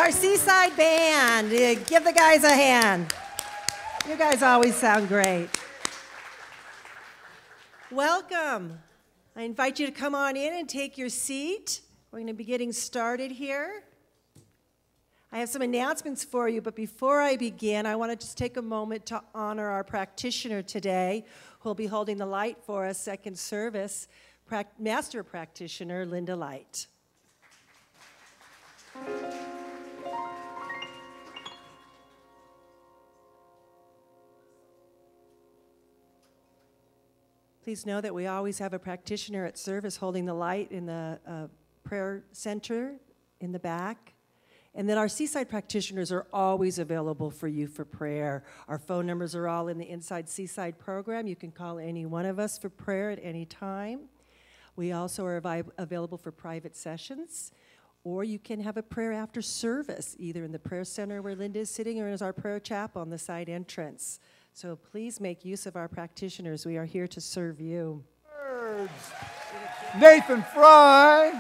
our Seaside Band. Give the guys a hand. You guys always sound great. Welcome. I invite you to come on in and take your seat. We're going to be getting started here. I have some announcements for you, but before I begin, I want to just take a moment to honor our practitioner today, who will be holding the light for us, second service, Master Practitioner Linda Light. Please know that we always have a practitioner at service holding the light in the prayer center in the back. And then our Seaside practitioners are always available for you for prayer. Our phone numbers are all in the Inside Seaside program. You can call any one of us for prayer at any time. We also are available for private sessions, or you can have a prayer after service, either in the prayer center where Linda is sitting or as our prayer chapel on the side entrance. So please make use of our practitioners. We are here to serve you. Nathan Fry.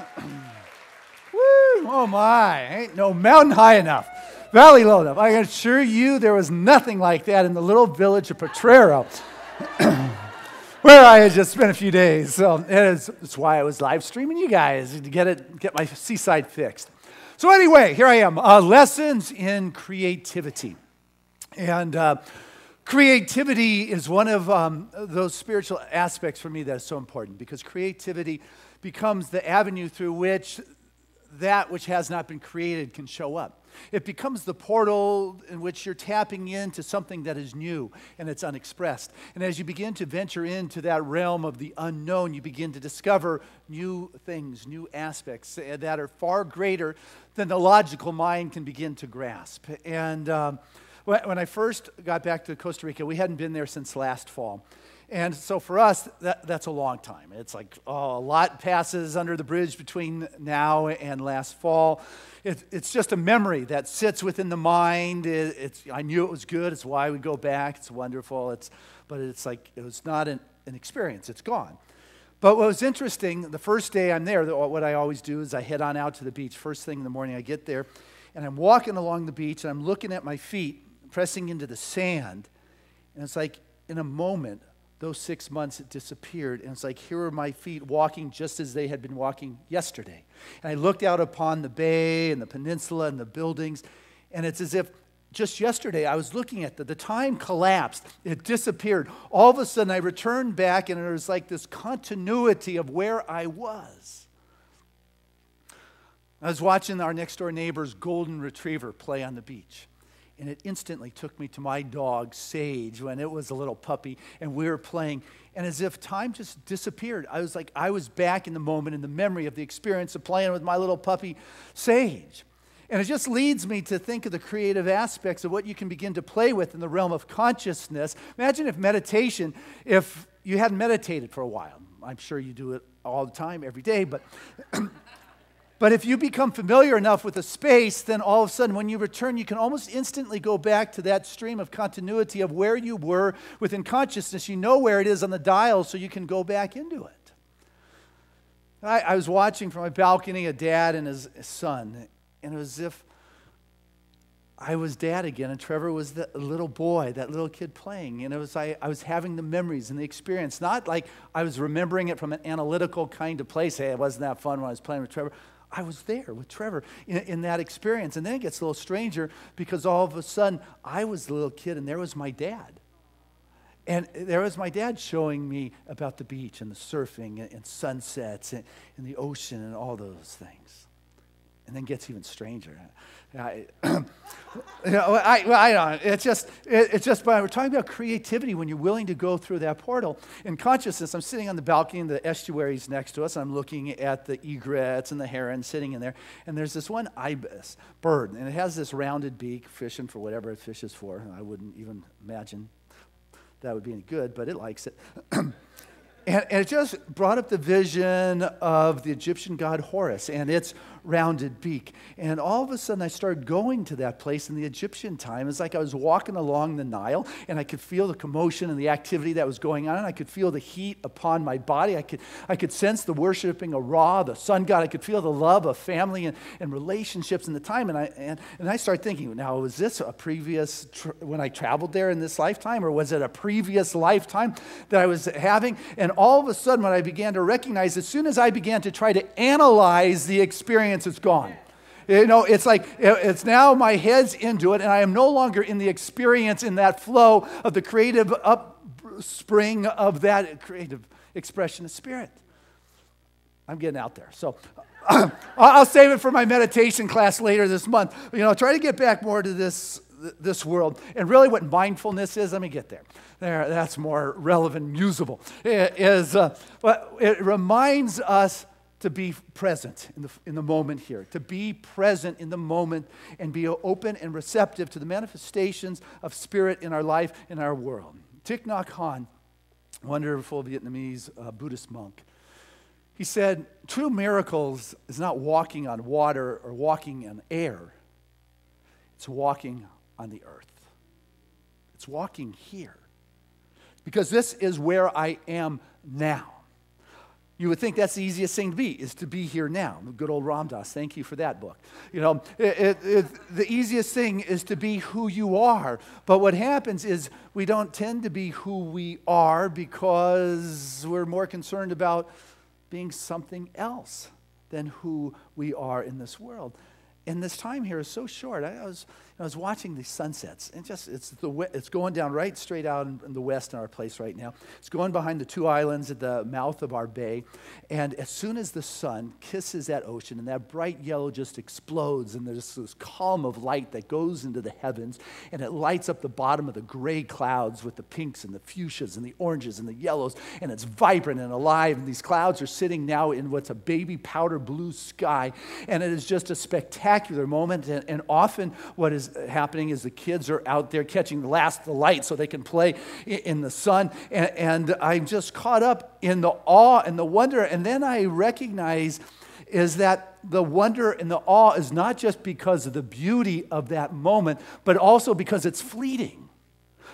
Woo! Oh my, ain't no mountain high enough, valley low enough. I can assure you there was nothing like that in the little village of Potrero, where I had just spent a few days. So that's why I was live streaming you guys to get my seaside fixed. So anyway, here I am, lessons in creativity. And creativity is one of those spiritual aspects for me that is so important, because creativity becomes the avenue through which that which has not been created can show up. It becomes the portal in which you're tapping into something that is new and it's unexpressed. And as you begin to venture into that realm of the unknown, you begin to discover new things, new aspects that are far greater than the logical mind can begin to grasp. And when I first got back to Costa Rica, we hadn't been there since last fall. And so for us, that's a long time. It's like a lot passes under the bridge between now and last fall. It's just a memory that sits within the mind. I knew it was good. It's why we go back. It's wonderful. But it's like it was not an experience. It's gone. But what was interesting, the first day I'm there, what I always do is I head on out to the beach. First thing in the morning, I get there, and I'm walking along the beach, and I'm looking at my feet, pressing into the sand. And it's like in a moment, those 6 months, it disappeared. And it's like, here are my feet walking just as they had been walking yesterday. And I looked out upon the bay and the peninsula and the buildings, and it's as if just yesterday I was looking at the time collapsed. It disappeared. All of a sudden, I returned back, and it was like this continuity of where I was. I was watching our next-door neighbor's golden retriever play on the beach. And it instantly took me to my dog, Sage, when it was a little puppy, and we were playing. And as if time just disappeared, I was back in the moment, in the memory of the experience of playing with my little puppy, Sage. And it just leads me to think of the creative aspects of what you can begin to play with in the realm of consciousness. Imagine if you hadn't meditated for a while. I'm sure you do it all the time, every day, but... But if you become familiar enough with a space, then all of a sudden when you return, you can almost instantly go back to that stream of continuity of where you were within consciousness. You know where it is on the dial, so you can go back into it. I was watching from my balcony a dad and his son, and it was as if I was dad again, and Trevor was the little boy, that little kid playing. And it was I was having the memories and the experience, not like I was remembering it from an analytical kind of place. Hey, it wasn't that fun when I was playing with Trevor. I was there with Trevor in that experience. And then it gets a little stranger, because all of a sudden I was the little kid and there was my dad. And there was my dad showing me about the beach and the surfing and sunsets and the ocean and all those things. And then it gets even stranger. I don't know. It's just, but we're talking about creativity when you're willing to go through that portal. In consciousness, I'm sitting on the balcony and the estuary's next to us. I'm looking at the egrets and the heron sitting in there. And there's this one ibis bird, and it has this rounded beak, fishing for whatever it fishes for. I wouldn't even imagine that would be any good, but it likes it. And it just brought up the vision of the Egyptian god Horus, and it's rounded beak. And all of a sudden, I started going to that place in the Egyptian time. It's like I was walking along the Nile, and I could feel the commotion and the activity that was going on. I could feel the heat upon my body. I could sense the worshiping of Ra, the sun god. I could feel the love of family and relationships in the time. And I started thinking, now, was this a previous, when I traveled there in this lifetime, or was it a previous lifetime that I was having? And all of a sudden, when I began to recognize, as soon as I began to try to analyze the experience, it's gone. You know, it's like, it's now my head's into it, and I am no longer in the experience, in that flow of the creative upspring of that creative expression of spirit. I'm getting out there. So I'll save it for my meditation class later this month. You know, try to get back more to this world. And really what mindfulness is, let me get there. That's more relevant and usable. It reminds us to be present in the moment here, to be present in the moment and be open and receptive to the manifestations of spirit in our life, in our world. Thich Nhat Hanh, wonderful Vietnamese Buddhist monk, he said, true miracles is not walking on water or walking on air. It's walking on the earth. It's walking here. Because this is where I am now. You would think that's the easiest thing is to be here now. Good old Ram Dass, thank you for that book. You know, the easiest thing is to be who you are. But what happens is we don't tend to be who we are because we're more concerned about being something else than who we are in this world. And this time here is so short. I was watching these sunsets, and it's going down right straight out in the west in our place right now. It's going behind the two islands at the mouth of our bay, and as soon as the sun kisses that ocean and that bright yellow just explodes, and there's this column of light that goes into the heavens, and it lights up the bottom of the gray clouds with the pinks and the fuchsias and the oranges and the yellows, and it's vibrant and alive, and these clouds are sitting now in what's a baby powder blue sky, and it is just a spectacular moment. And often what is happening is the kids are out there catching the last of the light so they can play in the sun. And I'm just caught up in the awe and the wonder. And then I recognize is that the wonder and the awe is not just because of the beauty of that moment, but also because it's fleeting.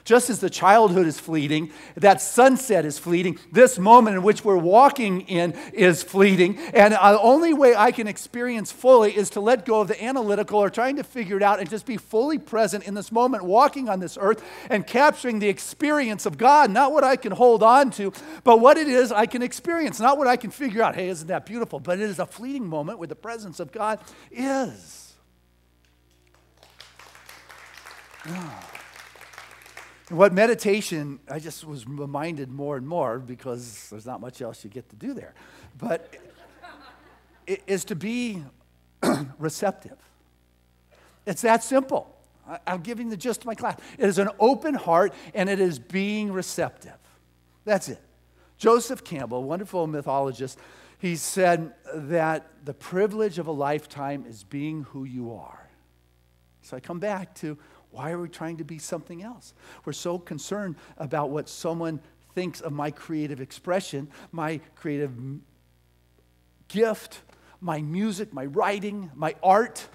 Just as the childhood is fleeting, that sunset is fleeting, this moment in which we're walking in is fleeting. And the only way I can experience fully is to let go of the analytical or trying to figure it out and just be fully present in this moment, walking on this earth and capturing the experience of God, not what I can hold on to, but what it is I can experience, not what I can figure out. Hey, isn't that beautiful? But it is a fleeting moment where the presence of God is. What meditation, I just was reminded more and more, because there's not much else you get to do there, but it is to be receptive. It's that simple. I'm giving the gist of my class. It is an open heart, and it is being receptive. That's it. Joseph Campbell, a wonderful mythologist, he said that the privilege of a lifetime is being who you are. So I come back to, why are we trying to be something else? We're so concerned about what someone thinks of my creative expression, my creative gift, my music, my writing, my art,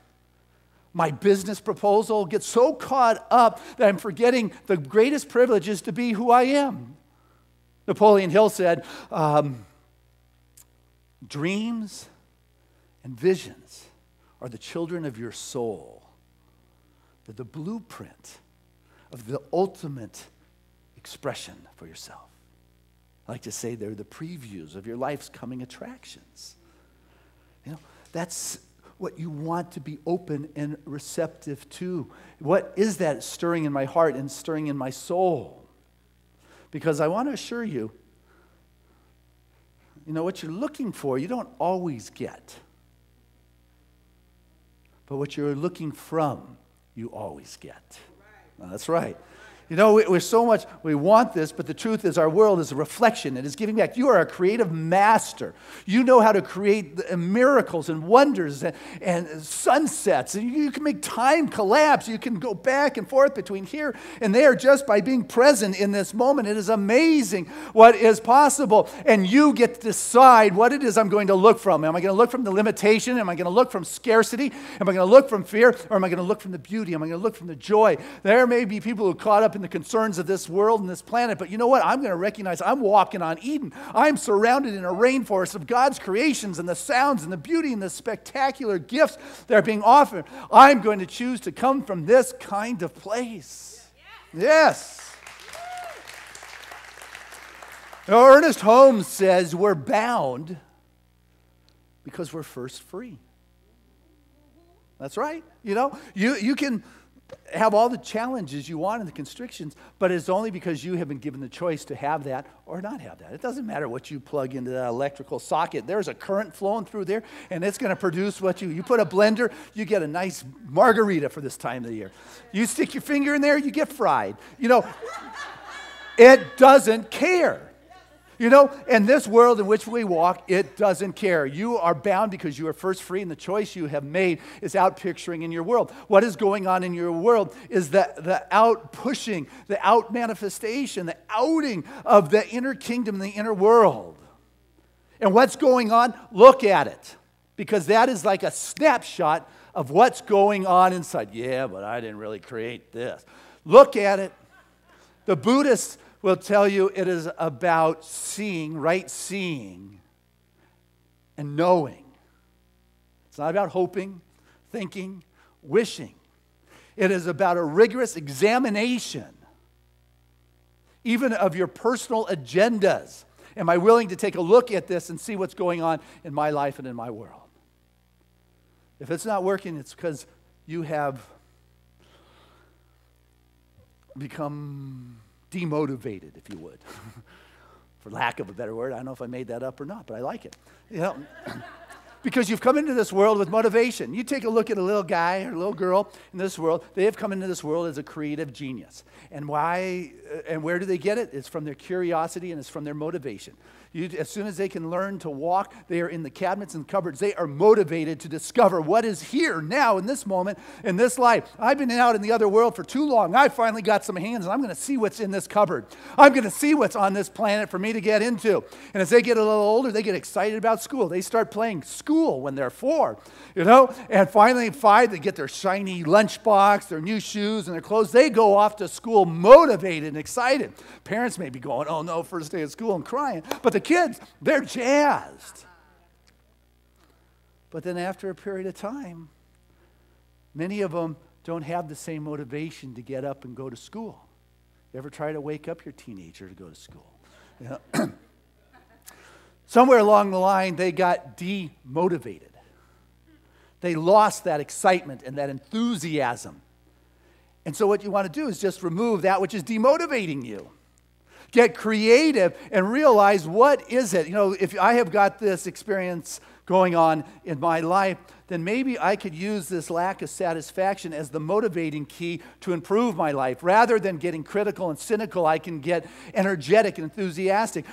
my business proposal. Get so caught up that I'm forgetting the greatest privilege is to be who I am. Napoleon Hill said, dreams and visions are the children of your soul. They're the blueprint of the ultimate expression for yourself. I like to say they're the previews of your life's coming attractions. You know, that's what you want to be open and receptive to. What is that stirring in my heart and stirring in my soul? Because I want to assure you, you know, what you're looking for, you don't always get. But what you're looking from, you always get. That's right. You know, we're so much, we want this, but the truth is our world is a reflection. It is giving back. You are a creative master. You know how to create miracles and wonders and sunsets. And you can make time collapse. You can go back and forth between here and there just by being present in this moment. It is amazing what is possible. And you get to decide what it is I'm going to look from. Am I going to look from the limitation? Am I going to look from scarcity? Am I going to look from fear? Or am I going to look from the beauty? Am I going to look from the joy? There may be people who are caught up in the concerns of this world and this planet, but you know what? I'm going to recognize I'm walking on Eden. I'm surrounded in a rainforest of God's creations and the sounds and the beauty and the spectacular gifts that are being offered. I'm going to choose to come from this kind of place. Yes. Now, Ernest Holmes says we're bound because we're first free. That's right. You know, you can have all the challenges you want and the constrictions, but it's only because you have been given the choice to have that or not have that. It doesn't matter what you plug into that electrical socket. There's a current flowing through there, and it's going to produce what you put a blender, you get a nice margarita for this time of the year. You stick your finger in there, you get fried. You know, it doesn't care. You know, in this world in which we walk, it doesn't care. You are bound because you are first free, and the choice you have made is out picturing in your world. What is going on in your world is the out pushing, the out manifestation, the outing of the inner kingdom, the inner world. And what's going on? Look at it, because that is like a snapshot of what's going on inside. Yeah, but I didn't really create this. Look at it. The Buddhists will tell you it is about seeing, right seeing, and knowing. It's not about hoping, thinking, wishing. It is about a rigorous examination, even of your personal agendas. Am I willing to take a look at this and see what's going on in my life and in my world? If it's not working, it's because you have become demotivated, if you would, for lack of a better word. I don't know if I made that up or not, but I like it. You know, because you've come into this world with motivation. You take a look at a little guy or a little girl in this world. They have come into this world as a creative genius. And why? And where do they get it? It's from their curiosity and it's from their motivation. As soon as they can learn to walk, they are in the cabinets and cupboards. They are motivated to discover what is here now in this moment, in this life. I've been out in the other world for too long. I finally got some hands, and I'm going to see what's in this cupboard. I'm going to see what's on this planet for me to get into. And as they get a little older, they get excited about school. They start playing school when they're 4, you know. And finally, 5, they get their shiny lunchbox, their new shoes, and their clothes. They go off to school motivated and excited. Parents may be going, oh no, first day of school, and crying. But the kids, they're jazzed. But then after a period of time, many of them don't have the same motivation to get up and go to school. You ever try to wake up your teenager to go to school? You know? Somewhere along the line, they got demotivated. They lost that excitement and that enthusiasm. And so what you want to do is just remove that which is demotivating you. Get creative and realize, what is it? You know, if I have got this experience going on in my life, then maybe I could use this lack of satisfaction as the motivating key to improve my life. Rather than getting critical and cynical, I can get energetic and enthusiastic.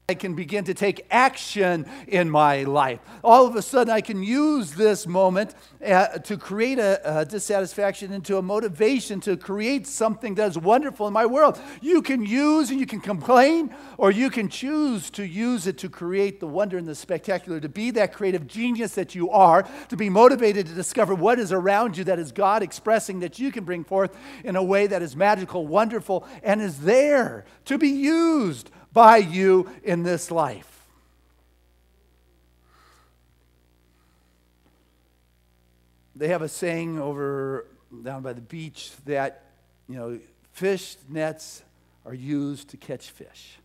I can begin to take action in my life. All of a sudden, I can use this moment to create a dissatisfaction into a motivation to create something that is wonderful in my world. You can use and you can complain, or you can choose to use it to create the wonder and the spectacular, to be that creative genius that you are, to be motivated to discover what is around you that is God expressing, that you can bring forth in a way that is magical, wonderful, and is there to be used by you in this life. They have a saying over down by the beach that, you know, fish nets are used to catch fish.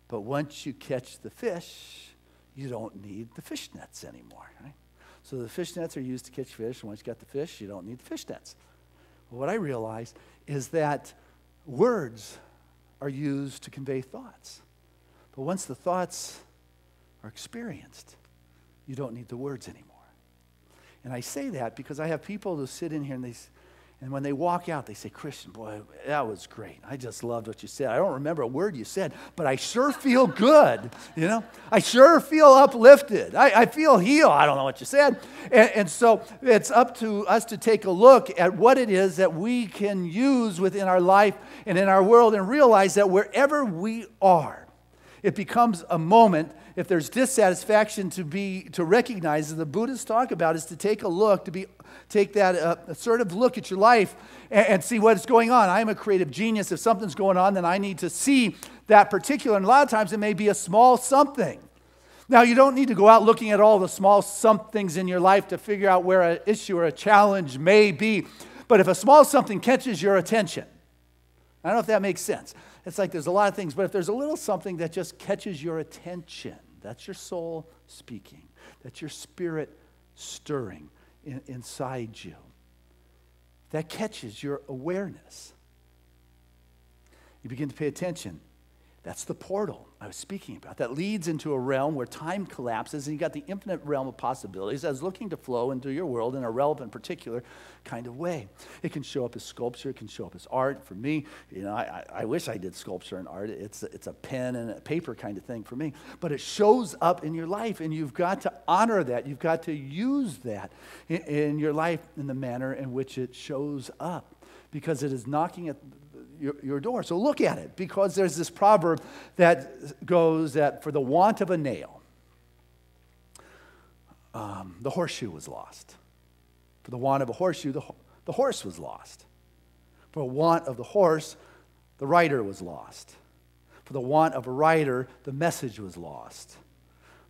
But once you catch the fish, you don't need the fish nets anymore, right? So the fish nets are used to catch fish, and once you got the fish, you don't need the fish nets. Well, what I realized is that words are used to convey thoughts. But once the thoughts are experienced, you don't need the words anymore. And I say that because I have people who sit in here And when they walk out, they say, Christian, boy, that was great. I just loved what you said. I don't remember a word you said, but I sure feel good, you know? I sure feel uplifted. I feel healed. I don't know what you said. And so it's up to us to take a look at what it is that we can use within our life and in our world and realize that wherever we are, it becomes a moment. If there's dissatisfaction to recognize, as the Buddhists talk about, is to take a look, take that sort of look at your life and see what's going on. I'm a creative genius. If something's going on, then I need to see that particular. And a lot of times it may be a small something. Now, you don't need to go out looking at all the small somethings in your life to figure out where an issue or a challenge may be. But if a small something catches your attention, I don't know if that makes sense. It's like there's a lot of things, but if there's a little something that just catches your attention, that's your soul speaking. That's your spirit stirring inside you. That catches your awareness. You begin to pay attention. That's the portal I was speaking about. That leads into a realm where time collapses, and you got the infinite realm of possibilities that's looking to flow into your world in a relevant, particular kind of way. It can show up as sculpture. It can show up as art. For me, you know, I wish I did sculpture and art. It's a pen and a paper kind of thing for me. But it shows up in your life, and you've got to honor that. You've got to use that in your life in the manner in which it shows up, because it is knocking at your door. So look at it, because there's this proverb that goes that for the want of a nail, the horseshoe was lost. For the want of a horseshoe, the horse was lost. For the want of the horse, the rider was lost. For the want of a rider, the message was lost.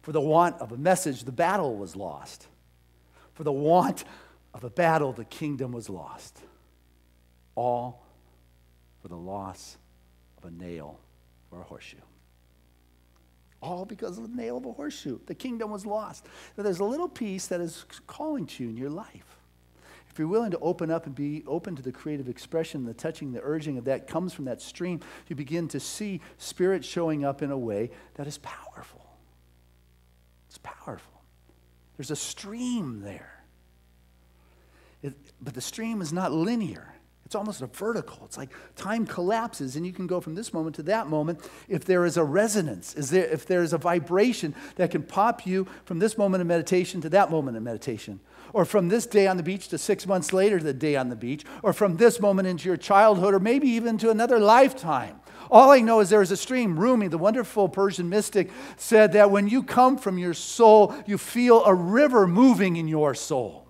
For the want of a message, the battle was lost. For the want of a battle, the kingdom was lost. All for the loss of a nail or a horseshoe. All because of the nail of a horseshoe. The kingdom was lost. So there's a little piece that is calling to you in your life. If you're willing to open up and be open to the creative expression, the touching, the urging of that comes from that stream, you begin to see spirit showing up in a way that is powerful. It's powerful. There's a stream there. But the stream is not linear. It's almost a vertical. It's like time collapses, and you can go from this moment to that moment if there is a resonance, if there is a vibration that can pop you from this moment of meditation to that moment of meditation, or from this day on the beach to 6 months later to the day on the beach, or from this moment into your childhood, or maybe even to another lifetime. All I know is there is a stream. Rumi, the wonderful Persian mystic, said that when you come from your soul, you feel a river moving in your soul.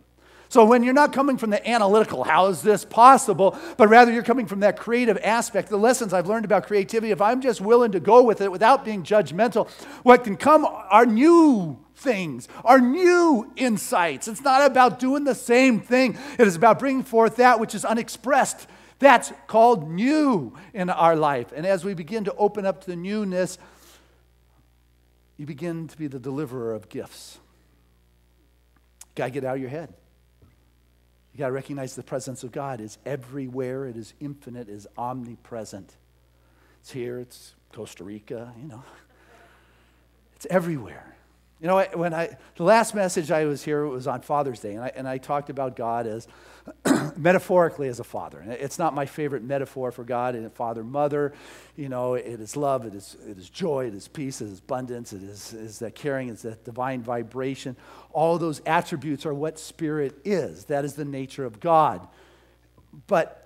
So when you're not coming from the analytical, how is this possible, but rather you're coming from that creative aspect, the lessons I've learned about creativity, if I'm just willing to go with it without being judgmental, what can come are new things, are new insights. It's not about doing the same thing. It is about bringing forth that which is unexpressed. That's called new in our life. And as we begin to open up to the newness, you begin to be the deliverer of gifts. You got to get out of your head. You got to recognize the presence of God is everywhere. It is infinite, it is omnipresent. It's here, it's Costa Rica, you know. It's everywhere. You know, the last message I was here was on Father's Day, and I talked about God as metaphorically as a father. And it's not my favorite metaphor for God, and father, mother. You know, it is love, it is joy, it is peace, it is abundance, it is that caring, it's that divine vibration. All those attributes are what spirit is. That is the nature of God. But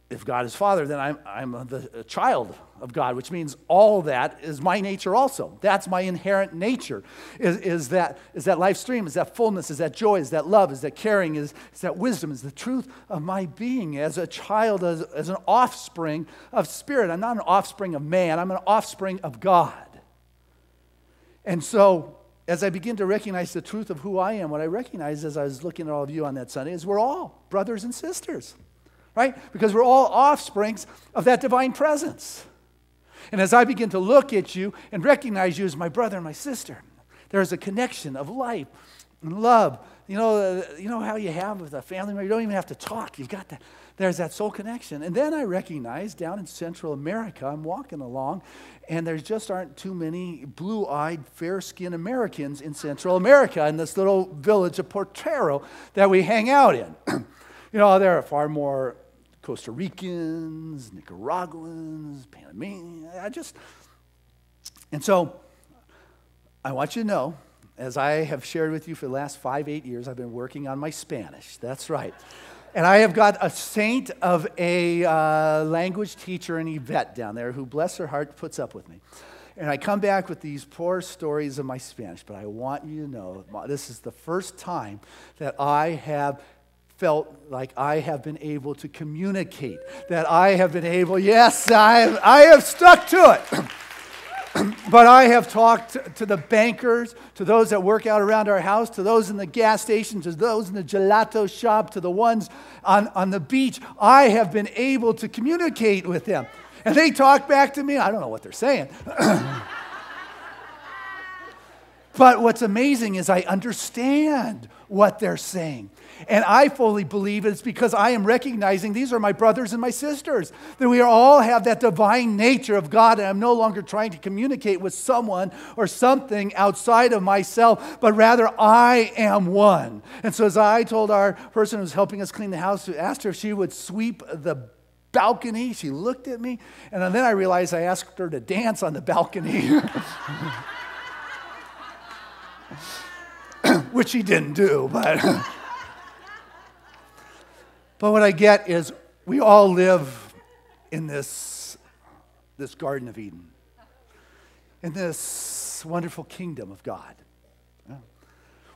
if God is Father, then I'm a child of God, which means all that is my nature also. That's my inherent nature, is that life stream, is that fullness, is that joy, is that love, is that caring, is that wisdom, is the truth of my being as a child, as an offspring of spirit. I'm not an offspring of man, I'm an offspring of God. And so, as I begin to recognize the truth of who I am, what I recognize as I was looking at all of you on that Sunday is we're all brothers and sisters. Right? Because we're all offsprings of that divine presence. And as I begin to look at you and recognize you as my brother and my sister, there is a connection of life and love. You know how you have with a family member, you don't even have to talk. You've got that. There's that soul connection. And then I recognize down in Central America, I'm walking along, and there just aren't too many blue-eyed, fair-skinned Americans in Central America in this little village of Portero that we hang out in. You know, there are far more Costa Ricans, Nicaraguans, Panamanians. And so I want you to know, as I have shared with you for the last 8 years, I've been working on my Spanish. That's right. And I have got a saint of a language teacher in Yvette down there who, bless her heart, puts up with me. And I come back with these poor stories of my Spanish, but I want you to know this is the first time that I have felt like I have been able to communicate, that I have been able, yes, I have stuck to it. But I have talked to the bankers, to those that work out around our house, to those in the gas station, to those in the gelato shop, to the ones on the beach. I have been able to communicate with them. And they talk back to me. I don't know what they're saying. But what's amazing is I understand what they're saying. And I fully believe it's because I am recognizing these are my brothers and my sisters, that we all have that divine nature of God, and I'm no longer trying to communicate with someone or something outside of myself, but rather I am one. And so as I told our person who's helping us clean the house, who asked her if she would sweep the balcony, she looked at me, and then I realized I asked her to dance on the balcony. Which she didn't do, but... But what I get is we all live in this Garden of Eden, in this wonderful kingdom of God.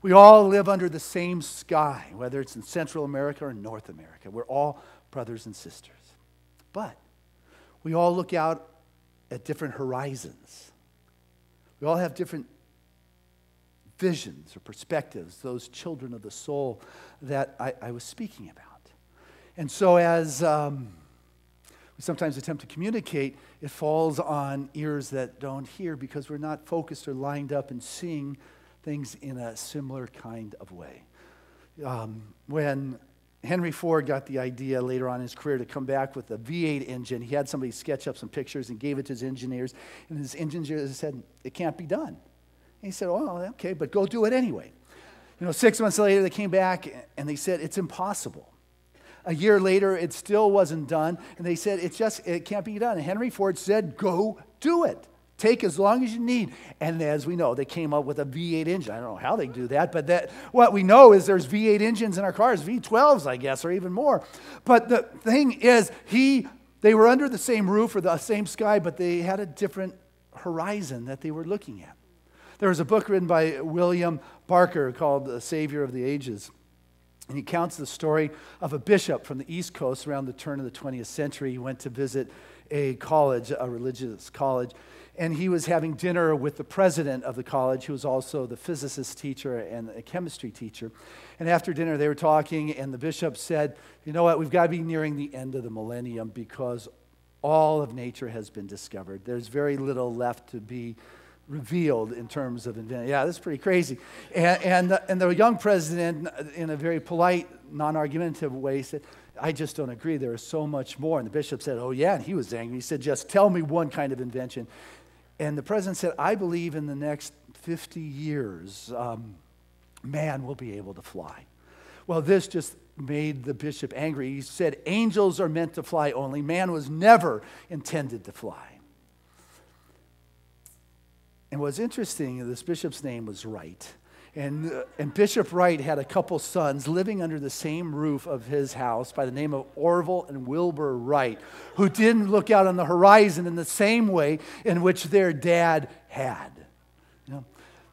We all live under the same sky, whether it's in Central America or North America. We're all brothers and sisters. But we all look out at different horizons. We all have different visions or perspectives, those children of the soul that I was speaking about. And so as we sometimes attempt to communicate, it falls on ears that don't hear because we're not focused or lined up and seeing things in a similar kind of way. When Henry Ford got the idea later on in his career to come back with a V8 engine, he had somebody sketch up some pictures and gave it to his engineers, and his engineers said, "It can't be done." And he said, "Oh, okay, but go do it anyway." 6 months later, they came back and they said, "It's impossible." A year later, it still wasn't done, and they said, it can't be done. And Henry Ford said, "Go do it. Take as long as you need." And as we know, they came up with a V8 engine. I don't know how they do that, but what we know is there's V8 engines in our cars, V12s, I guess, or even more. But the thing is, they were under the same roof or the same sky, but they had a different horizon that they were looking at. There was a book written by William Barker called The Savior of the Ages. And he counts the story of a bishop from the East Coast around the turn of the 20th century. He went to visit a college, a religious college, and he was having dinner with the president of the college, who was also the physicist teacher and a chemistry teacher. And after dinner, they were talking, and the bishop said, "You know what, we've got to be nearing the end of the millennium because all of nature has been discovered. There's very little left to be revealed in terms of invention." Yeah, this is pretty crazy. And the young president, in a very polite, non-argumentative way, said, "I just don't agree. There is so much more." And the bishop said, "Oh yeah," and he was angry. He said, "Just tell me one kind of invention." And the president said, "I believe in the next 50 years, man will be able to fly." Well, this just made the bishop angry. He said, "Angels are meant to fly only. Man was never intended to fly." And what's interesting, this bishop's name was Wright. And Bishop Wright had a couple sons living under the same roof of his house by the name of Orville and Wilbur Wright, who didn't look out on the horizon in the same way in which their dad had.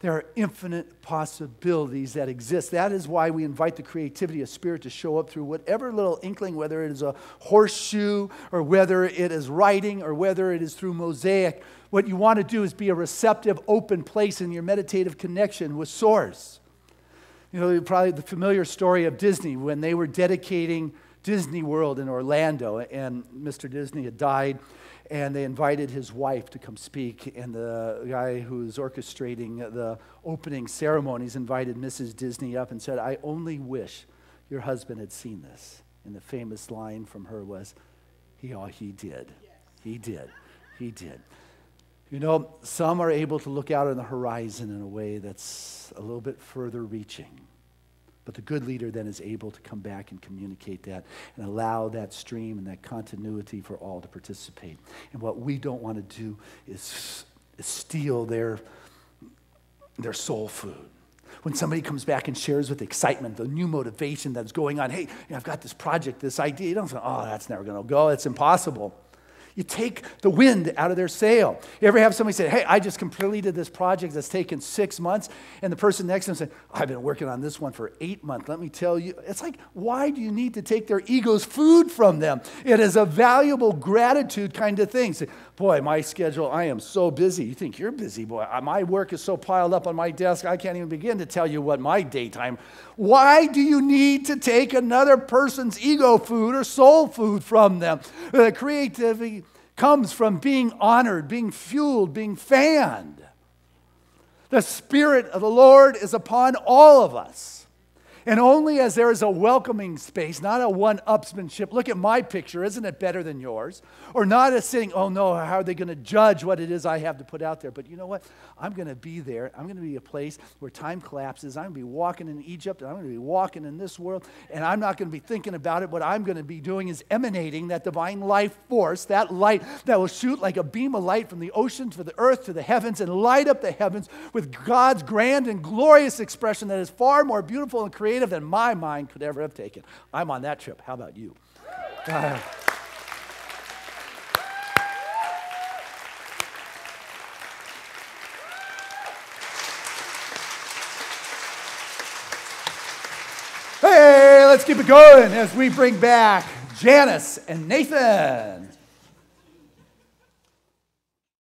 There are infinite possibilities that exist. That is why we invite the creativity of spirit to show up through whatever little inkling, whether it is a horseshoe or whether it is writing or whether it is through mosaic. What you want to do is be a receptive, open place in your meditative connection with Source. Probably the familiar story of Disney when they were dedicating Disney World in Orlando, and Mr. Disney had died, and they invited his wife to come speak, and the guy who was orchestrating the opening ceremonies invited Mrs. Disney up and said, "I only wish your husband had seen this." And the famous line from her was, he did. He did. He did. Some are able to look out on the horizon in a way that's a little bit further reaching. But the good leader then is able to come back and communicate that and allow that stream and that continuity for all to participate. And what we don't want to do is steal their soul food. When somebody comes back and shares with excitement the new motivation that's going on, hey, I've got this project, this idea, you don't say, oh, that's never going to go, it's impossible. You take the wind out of their sail. You ever have somebody say, hey, I just completed this project that's taken 6 months, and the person next to them said, I've been working on this one for 8 months. Let me tell you. It's like, why do you need to take their ego's food from them? It is a valuable gratitude kind of thing. Say, boy, my schedule, I am so busy. You think you're busy, boy. My work is so piled up on my desk, I can't even begin to tell you what my daytime. Why do you need to take another person's ego food or soul food from them? Creativity comes from being honored, being fueled, being fanned. The Spirit of the Lord is upon all of us. And only as there is a welcoming space, not a one-upsmanship. Look at my picture, isn't it better than yours? Or not a saying, oh no, how are they going to judge what it is I have to put out there? But you know what? I'm going to be there. I'm going to be a place where time collapses. I'm going to be walking in Egypt, and I'm going to be walking in this world, and I'm not going to be thinking about it. What I'm going to be doing is emanating that divine life force, that light that will shoot like a beam of light from the ocean to the earth to the heavens and light up the heavens with God's grand and glorious expression that is far more beautiful and creative than my mind could ever have taken. I'm on that trip. How about you? Hey, let's keep it going as we bring back Janice and Nathan.